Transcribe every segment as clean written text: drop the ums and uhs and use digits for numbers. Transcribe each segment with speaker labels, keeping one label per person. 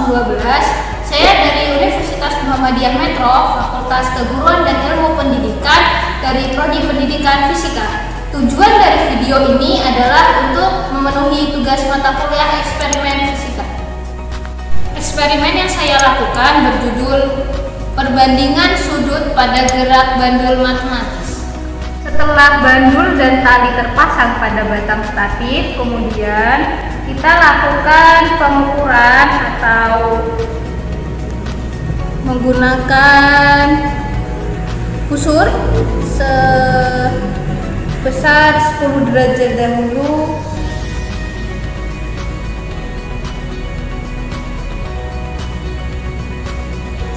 Speaker 1: 012. Saya dari Universitas Muhammadiyah Metro, Fakultas Keguruan dan Ilmu Pendidikan dari Prodi Pendidikan Fisika. Tujuan dari video ini adalah untuk memenuhi tugas mata kuliah eksperimen fisika. Eksperimen yang saya lakukan berjudul Perbandingan Sudut pada Gerak Bandul Matematis. Setelah bandul dan tali terpasang pada batang statif, kemudian kita lakukan pengukuran atau menggunakan busur sebesar 10 derajat dahulu,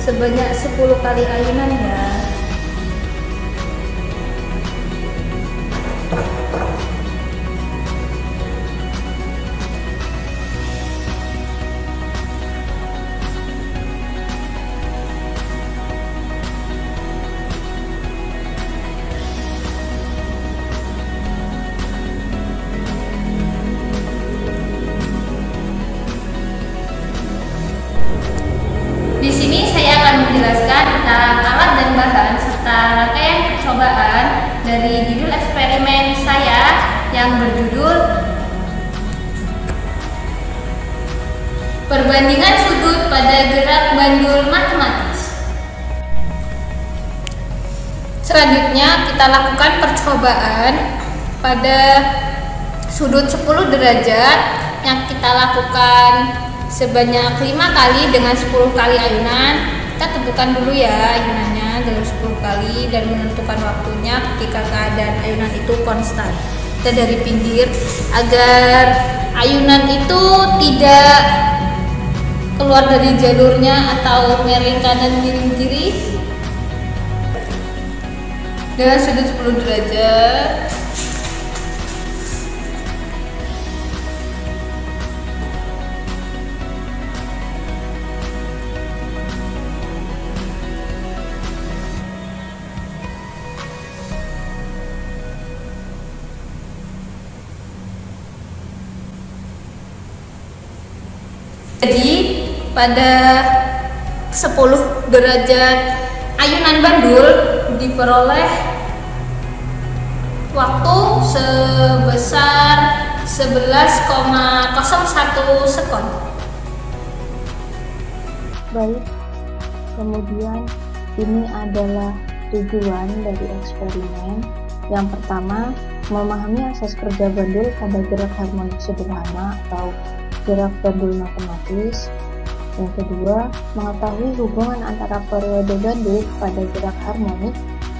Speaker 1: sebanyak 10 kali ayunan ya. Di sini saya akan menjelaskan tentang alat dan bahan serta rangkaian percobaan dari judul eksperimen saya yang berjudul Perbandingan Sudut pada Gerak Bandul Matematis. Selanjutnya kita lakukan percobaan pada sudut 10 derajat yang kita lakukan sebanyak 5 kali dengan 10 kali ayunan. Kita tentukan dulu ya ayunannya dalam 10 kali dan menentukan waktunya ketika keadaan ayunan itu konstan. Kita dari pinggir agar ayunan itu tidak keluar dari jalurnya atau miring kanan miring kiri dengan sudut 10 derajat. Jadi pada 10 derajat ayunan bandul diperoleh waktu sebesar 11,01 sekon.
Speaker 2: Baik, kemudian ini adalah tujuan dari eksperimen. Yang pertama, memahami asas kerja bandul pada gerak harmonik sederhana atau gerak bandul matematis. Yang kedua, mengetahui hubungan antara periode bandul pada gerak harmonik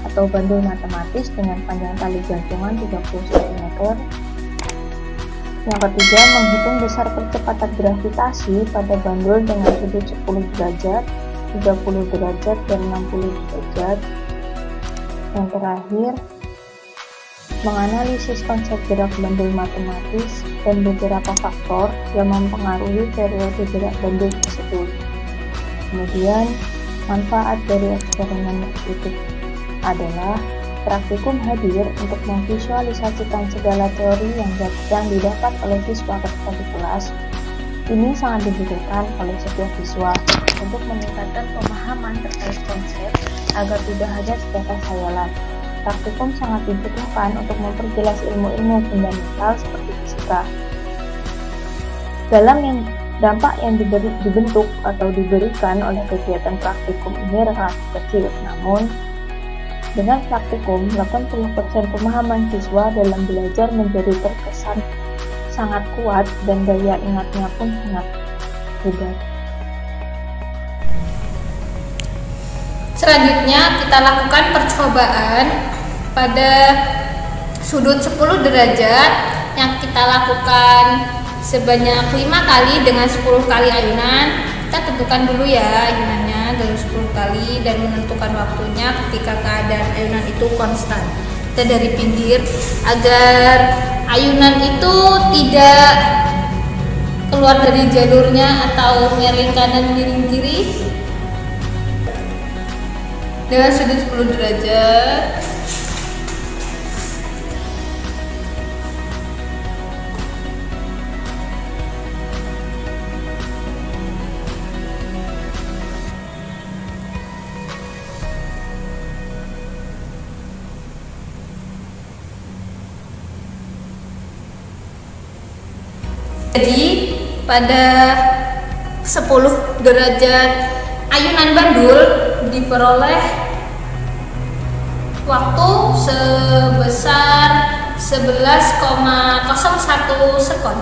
Speaker 2: atau bandul matematis dengan panjang tali gantungan 31 meter. Yang ketiga, menghitung besar percepatan gravitasi pada bandul dengan sudut 10 derajat, 30 derajat, dan 60 derajat. Yang terakhir, menganalisis konsep gerak bandul matematis dan beberapa faktor yang mempengaruhi periode gerak bandul tersebut. Kemudian, manfaat dari eksperimen itu adalah praktikum hadir untuk memvisualisasikan segala teori yang didapat oleh siswa ketika di kelas. Ini sangat dibutuhkan oleh setiap siswa untuk meningkatkan pemahaman terkait konsep agar tidak hanya sebatas hayalan. Praktikum sangat dibutuhkan untuk memperjelas ilmu-ilmu fundamental seperti fisika. Dampak yang dibentuk atau diberikan oleh kegiatan praktikum ini relatif kecil, namun dengan praktikum 80% pemahaman siswa dalam belajar menjadi terkesan sangat kuat dan daya ingatnya pun sangat hebat.
Speaker 1: Selanjutnya kita lakukan percobaan pada sudut 10 derajat yang kita lakukan sebanyak 5 kali dengan 10 kali ayunan. Kita tentukan dulu ya ayunannya dalam 10 kali dan menentukan waktunya ketika keadaan ayunan itu konstan. Kita dari pinggir agar ayunan itu tidak keluar dari jalurnya atau miring kanan miring kiri dengan sudut 10 derajat. Jadi pada 10 derajat ayunan bandul diperoleh waktu sebesar 11,01 sekon.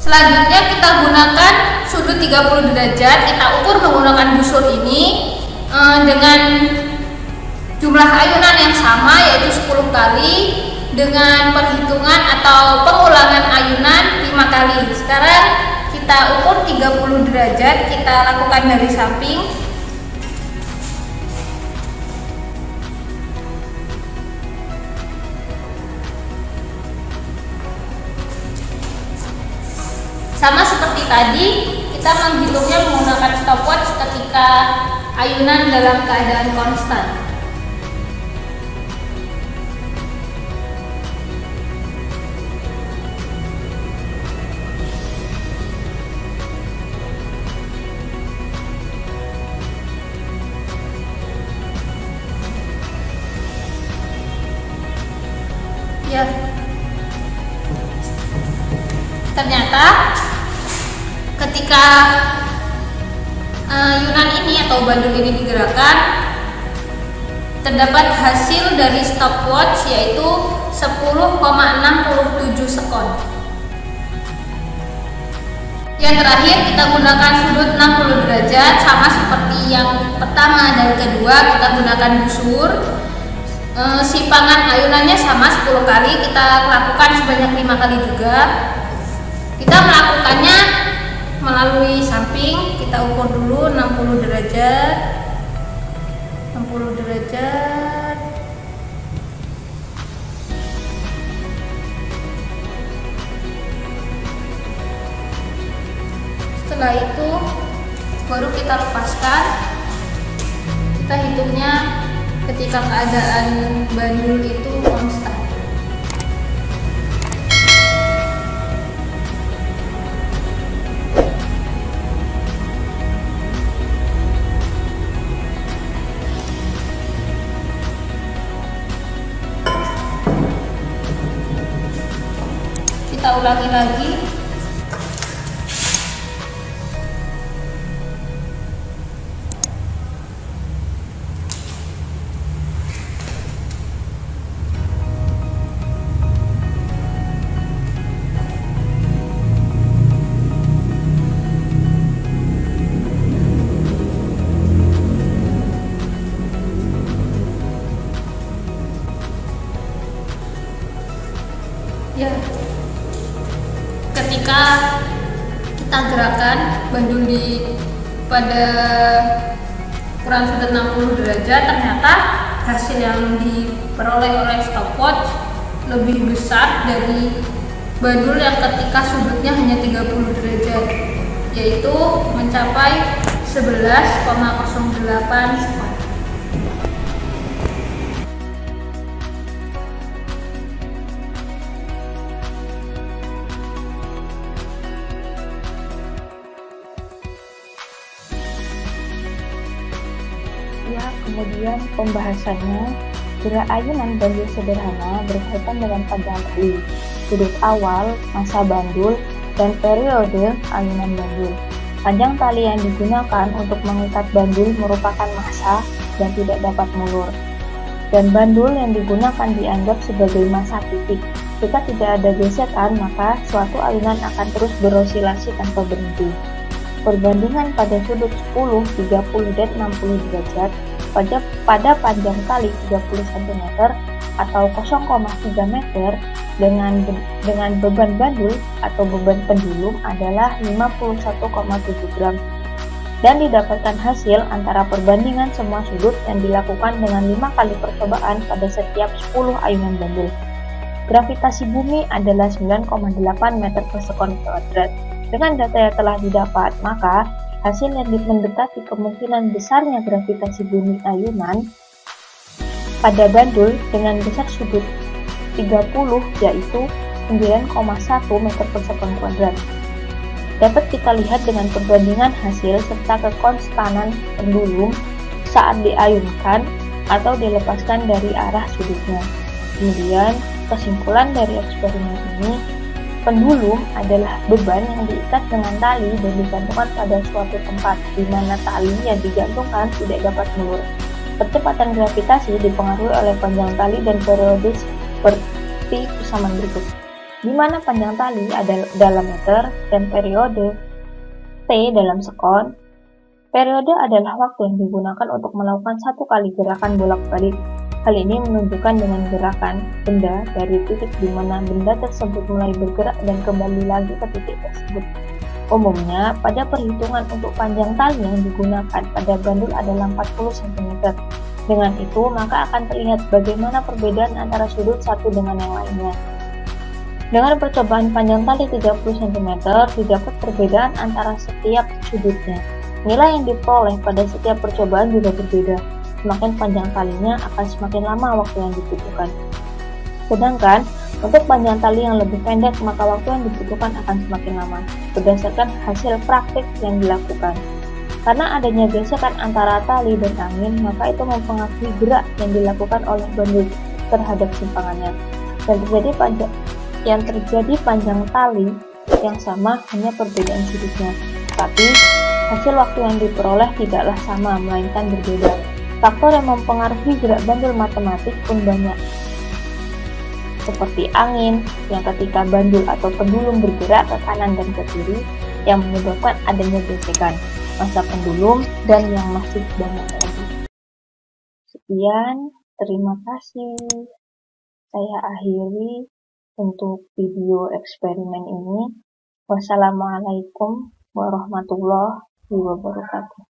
Speaker 1: Selanjutnya kita gunakan sudut 30 derajat, kita ukur menggunakan busur ini dengan jumlah ayunan yang sama, yaitu 10 kali, dengan perhitungan atau pengulangan ayunan 5 kali. Sekarang kita ukur 30 derajat, kita lakukan dari samping. Sama seperti tadi, kita menghitungnya menggunakan stopwatch ketika ayunan dalam keadaan konstan. Ya, ternyata ketika ayunan ini atau bandul ini digerakkan, terdapat hasil dari stopwatch yaitu 10,67 sekon. Yang terakhir, kita gunakan sudut 60 derajat, sama seperti yang pertama dan kedua, kita gunakan busur. Sipangan ayunannya sama 10 kali, kita lakukan sebanyak 5 kali juga. Kita melakukannya melalui samping, kita ukur dulu 60 derajat. 60 derajat. Setelah itu baru kita lepaskan. Kita hitungnya ketika keadaan bandul itu konstan. Kita ulangi lagi. Ya, ketika kita gerakan bandul pada ukuran sudut 60 derajat, ternyata hasil yang diperoleh oleh stopwatch lebih besar dari bandul yang ketika sudutnya hanya 30 derajat, yaitu mencapai 11,08 sekon.
Speaker 2: Ya, kemudian pembahasannya, gerak ayunan bandul sederhana berkaitan dengan panjang tali, sudut awal, masa bandul, dan periode ayunan bandul. Panjang tali yang digunakan untuk mengikat bandul merupakan massa dan tidak dapat mundur. Dan bandul yang digunakan dianggap sebagai massa titik. Jika tidak ada gesekan, maka suatu ayunan akan terus berosilasi tanpa berhenti. Perbandingan pada sudut 10, 30, dan 60 derajat pada panjang tali 30 cm atau 0,3 meter dengan beban bandul atau beban pendulum adalah 51,7 gram, dan didapatkan hasil antara perbandingan semua sudut yang dilakukan dengan 5 kali percobaan pada setiap 10 ayunan bandul. Gravitasi bumi adalah 9,8 meter per sekon kuadrat. Dengan data yang telah didapat, maka hasil yang mendekati kemungkinan besarnya gravitasi bumi ayunan pada bandul dengan besar sudut 30 yaitu 9,1 meter per sekon kuadrat. Dapat kita lihat dengan perbandingan hasil serta kekonstanan pendulum saat diayunkan atau dilepaskan dari arah sudutnya. Kemudian, kesimpulan dari eksperimen ini, Pendulum adalah beban yang diikat dengan tali dan digantungkan pada suatu tempat, di mana tali yang digantungkan tidak dapat menurun. Percepatan gravitasi dipengaruhi oleh panjang tali dan periode seperti kesamaan berikut, di mana panjang tali adalah dalam meter dan periode T dalam sekon. Periode adalah waktu yang digunakan untuk melakukan satu kali gerakan bolak-balik. Hal ini menunjukkan dengan gerakan benda dari titik di mana benda tersebut mulai bergerak dan kembali lagi ke titik tersebut. Umumnya, pada perhitungan untuk panjang tali yang digunakan pada bandul adalah 40 cm. Dengan itu, maka akan terlihat bagaimana perbedaan antara sudut satu dengan yang lainnya. Dengan percobaan panjang tali 30 cm, didapat perbedaan antara setiap sudutnya. Nilai yang diperoleh pada setiap percobaan juga berbeda. Semakin panjang talinya akan semakin lama waktu yang dibutuhkan. Sedangkan untuk panjang tali yang lebih pendek, maka waktu yang dibutuhkan akan semakin lama, berdasarkan hasil praktik yang dilakukan. Karena adanya gesekan antara tali dan angin, maka itu mempengaruhi gerak yang dilakukan oleh bandul terhadap simpangannya. Dan terjadi panjang tali yang sama, hanya perbedaan sudutnya. Tapi hasil waktu yang diperoleh tidaklah sama, melainkan berbeda. Faktor yang mempengaruhi gerak bandul matematik pun banyak, seperti angin, yang ketika bandul atau pendulum bergerak ke kanan dan ke kiri, yang menyebabkan adanya gesekan, massa pendulum, dan yang masih banyak lagi. Sekian, terima kasih. Saya akhiri untuk video eksperimen ini. Wassalamualaikum warahmatullahi wabarakatuh.